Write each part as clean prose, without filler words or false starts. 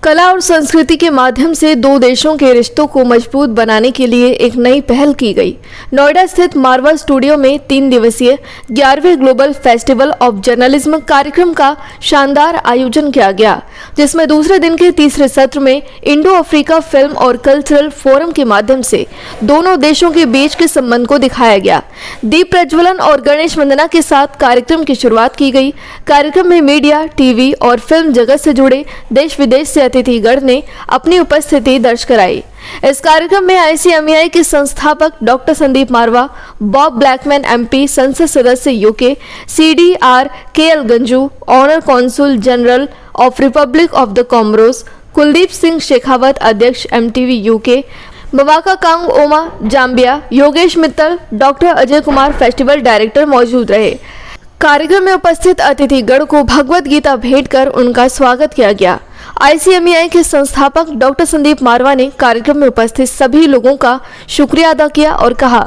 कला और संस्कृति के माध्यम से दो देशों के रिश्तों को मजबूत बनाने के लिए एक नई पहल की गई। नोएडा स्थित मारवा स्टूडियो में 3 दिवसीय 11वें ग्लोबल फेस्टिवल ऑफ जर्नलिज्म कार्यक्रम का शानदार आयोजन किया गया, जिसमें दूसरे दिन के तीसरे सत्र में इंडो अफ्रीका फिल्म और कल्चरल फोरम के माध्यम से दोनों देशों के बीच के संबंध को दिखाया गया। दीप प्रज्वलन और गणेश वंदना के साथ कार्यक्रम की शुरुआत की गई। कार्यक्रम में मीडिया, टीवी और फिल्म जगत से जुड़े देश विदेश से अतिथिगण ने अपनी उपस्थिति दर्ज कराई। इस कार्यक्रम में ICMEI के संस्थापक doctor Sandeep Marwah, Bob Blackman MP, संसद सदस्य UK, CDR KL Ganju, honour consul general of republic of the Comoros, Kuldeep Singh Shekhawat, अध्यक्ष MTV UK, मवाका कांग ओमा Zambia, Yogesh Mittal, doctor Ajay Kumar, festival director मौजूद रहे। कार्यक्रम में उपस्थित अतिथिगण को भगवत गीता भेंट कर उनका स्वागत किया गया। ICMEI के संस्थापक डॉक्टर संदीप मारवा ने कार्यक्रम में उपस्थित सभी लोगों का शुक्रिया अदा किया और कहा,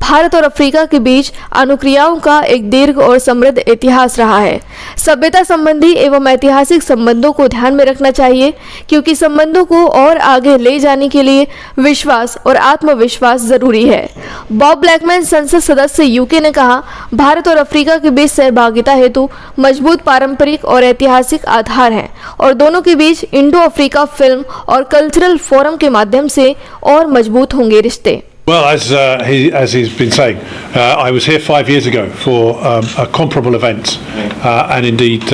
भारत और अफ्रीका के बीच अनुक्रियाओं का एक दीर्घ और समृद्ध इतिहास रहा है। सभ्यता संबंधी एवं ऐतिहासिक संबंधों को ध्यान में रखना चाहिए, क्योंकि संबंधों को और आगे ले जाने के लिए विश्वास और आत्मविश्वास जरूरी है। बॉब ब्लैकमैन, संसद सदस्य UK ने कहा, भारत और अफ्रीका के बीच सहभागिता हेतु मजबूत पारंपरिक और ऐतिहासिक आधार है और दोनों के बीच इंडो अफ्रीका फिल्म और कल्चरल फोरम के माध्यम से और मजबूत होंगे रिश्ते। Well, as he's been saying, I was here 5 years ago for a comparable event, and indeed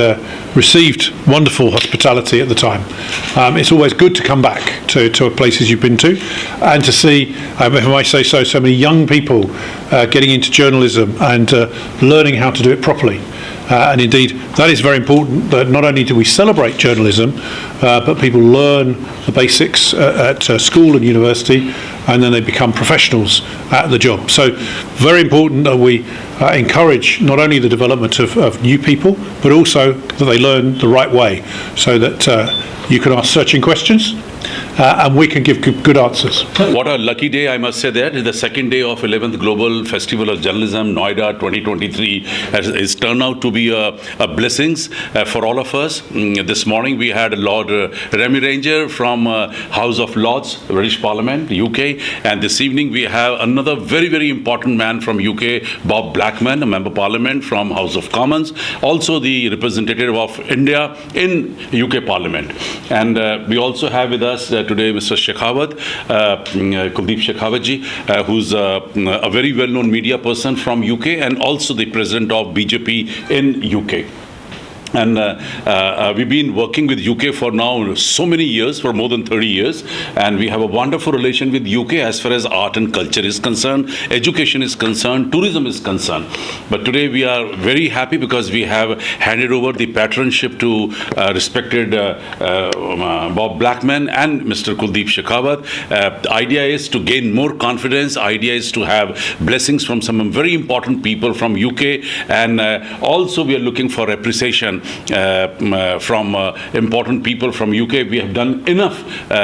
received wonderful hospitality at the time. It's always good to come back to places you've been to, and to see, if I say so, so many young people getting into journalism and learning how to do it properly. And indeed, that is very important, that not only do we celebrate journalism, but people learn the basics at school and university, and then they become professionals at the job. So very important that we encourage not only the development of new people, but also that they learn the right way, so that you can ask searching questions and we can give good answers. What a lucky day, I must say that. It's the second day of 11th Global Festival of Journalism, Noida 2023. It's turned out to be a blessings for all of us. This morning we had Lord Remy Ranger from House of Lords, British Parliament, UK. And this evening we have another very, very important man from UK, Bob Blackman, a Member of Parliament from House of Commons. Also the representative of India in UK Parliament. And we also have with us today Mr. Shekhawat, Kuldeep Shekhawat ji, who's a very well-known media person from UK and also the president of BJP in UK. And we've been working with UK for now so many years, for more than 30 years, and we have a wonderful relation with UK as far as art and culture is concerned, education is concerned, tourism is concerned. But today we are very happy because we have handed over the patronship to respected Bob Blackman and Mr. Kuldeep Shekhawat. The idea is to gain more confidence, idea is to have blessings from some very important people from UK, and also we are looking for appreciation from important people from UK. We have done enough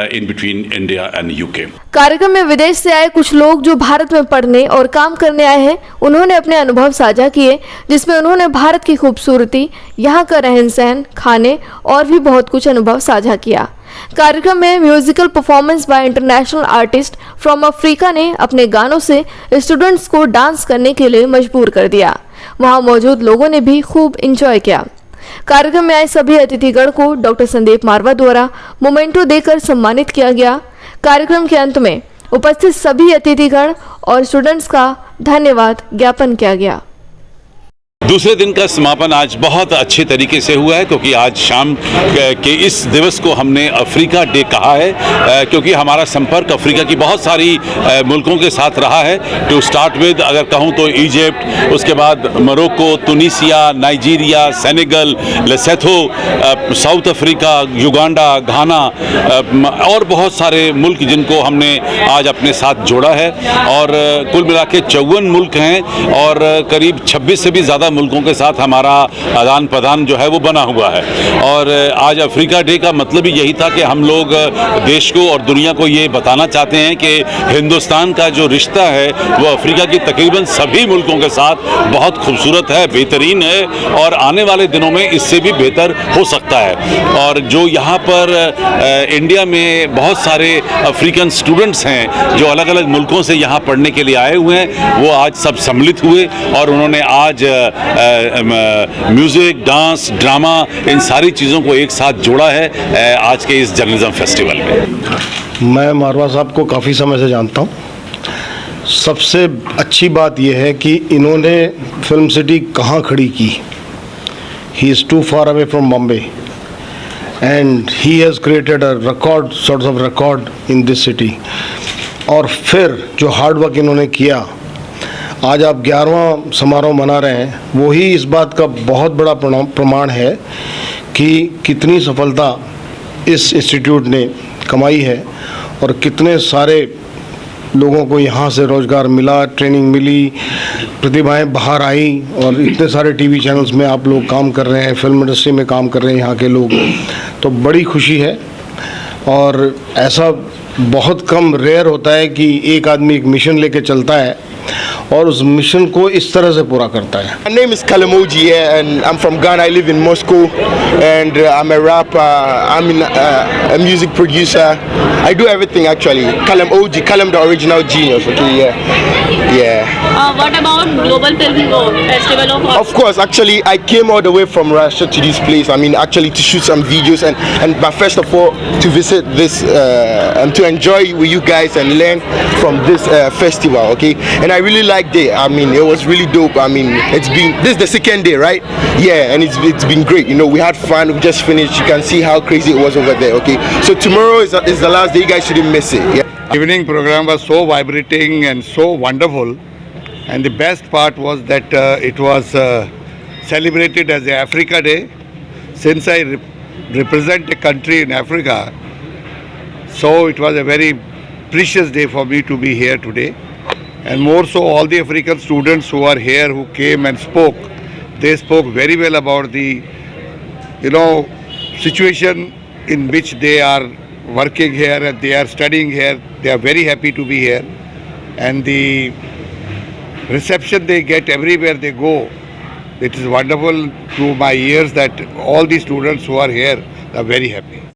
in between India and UK. कार्यक्रम में विदेश से आए कुछ लोग जो भारत में पढ़ने और काम करने आए हैं, उन्होंने अपने अनुभव साझा किए, जिसमें उन्होंने भारत की खूबसूरती, यहाँ का रहन सहन, खाने और भी बहुत कुछ अनुभव साझा किया। कार्यक्रम में musical performance by international artist from Africa ने अपने गानों से स्टूडेंट्स को डांस करने के लिए मजबूर कर दिया। वहां मौजूद लोगों ने भी खूब एंजॉय किया। कार्यक्रम में आए सभी अतिथिगण को डॉक्टर संदीप मारवा द्वारा मोमेंटो देकर सम्मानित किया गया। कार्यक्रम के अंत में उपस्थित सभी अतिथिगण और स्टूडेंट्स का धन्यवाद ज्ञापन किया गया। दूसरे दिन का समापन आज बहुत अच्छे तरीके से हुआ है, क्योंकि आज शाम के इस दिवस को हमने अफ्रीका डे कहा है, क्योंकि हमारा संपर्क अफ्रीका की बहुत सारी मुल्कों के साथ रहा है। टू स्टार्ट विद अगर कहूँ तो इजिप्ट, उसके बाद Morocco, Tunisia, Nigeria, Senegal, Lesotho, South Africa, Uganda, Ghana और बहुत सारे मुल्क जिनको हमने आज अपने साथ जोड़ा है। और कुल मिला के 54 मुल्क हैं और करीब 26 से भी ज़्यादा मुल्कों के साथ हमारा आदान प्रदान जो है वो बना हुआ है। और आज अफ्रीका डे का मतलब ही यही था कि हम लोग देश को और दुनिया को ये बताना चाहते हैं कि हिंदुस्तान का जो रिश्ता है वो अफ्रीका की तकरीबन सभी मुल्कों के साथ बहुत खूबसूरत है, बेहतरीन है और आने वाले दिनों में इससे भी बेहतर हो सकता है। और जो यहाँ पर इंडिया में बहुत सारे अफ्रीकन स्टूडेंट्स हैं जो अलग अलग मुल्कों से यहाँ पढ़ने के लिए आए हुए हैं, वो आज सब सम्मिलित हुए और उन्होंने आज म्यूज़िक, डांस, ड्रामा, इन सारी चीज़ों को एक साथ जोड़ा है आज के इस जर्नलिज्म फेस्टिवल में। मैं मारवा साहब को काफ़ी समय से जानता हूँ। सबसे अच्छी बात यह है कि इन्होंने फिल्म सिटी कहाँ खड़ी की। He is too far away from Bombay and he has created a record, sort of record in this city. और फिर जो हार्ड वर्क इन्होंने किया, आज आप 11वां समारोह मना रहे हैं, वही इस बात का बहुत बड़ा प्रमाण है कि कितनी सफलता इस इंस्टीट्यूट ने कमाई है और कितने सारे लोगों को यहाँ से रोज़गार मिला, ट्रेनिंग मिली, प्रतिभाएं बाहर आई और इतने सारे टीवी चैनल्स में आप लोग काम कर रहे हैं, फिल्म इंडस्ट्री में काम कर रहे हैं यहाँ के लोग, तो बड़ी खुशी है। और ऐसा बहुत कम रेयर होता है कि एक आदमी एक मिशन लेके चलता है और उस मिशन को इस तरह से पूरा करता है। My name is Kalamoji, yeah, and I'm from Ghana. I live in Moscow, and I'm a rapper. I'm a music producer. I do everything actually. Kalam OG, Kalam the original genius. Okay, yeah. What about Global Film Festival of Of course, actually, I came all the way from Russia to this place. I mean, actually, to shoot some videos and but first of all, to visit this and to enjoy with you guys and learn from this festival. Okay, and I really liked it. I mean, it was really dope. I mean, this is the second day, right? Yeah, and it's been great. You know, we had fun. We just finished. You can see how crazy it was over there. Okay, so tomorrow is the last day. You guys shouldn't miss it. Yeah. Evening program was so vibrating and so wonderful, and the best part was that it was celebrated as a Africa Day. Since I represent a country in Africa, so it was a very precious day for me to be here today. And more so, all the African students who are here, who came and spoke, they spoke very well about the, situation in which they are working here and they are studying here. They are very happy to be here, and the reception they get everywhere they go, it is wonderful to my ears that all the students who are here are very happy.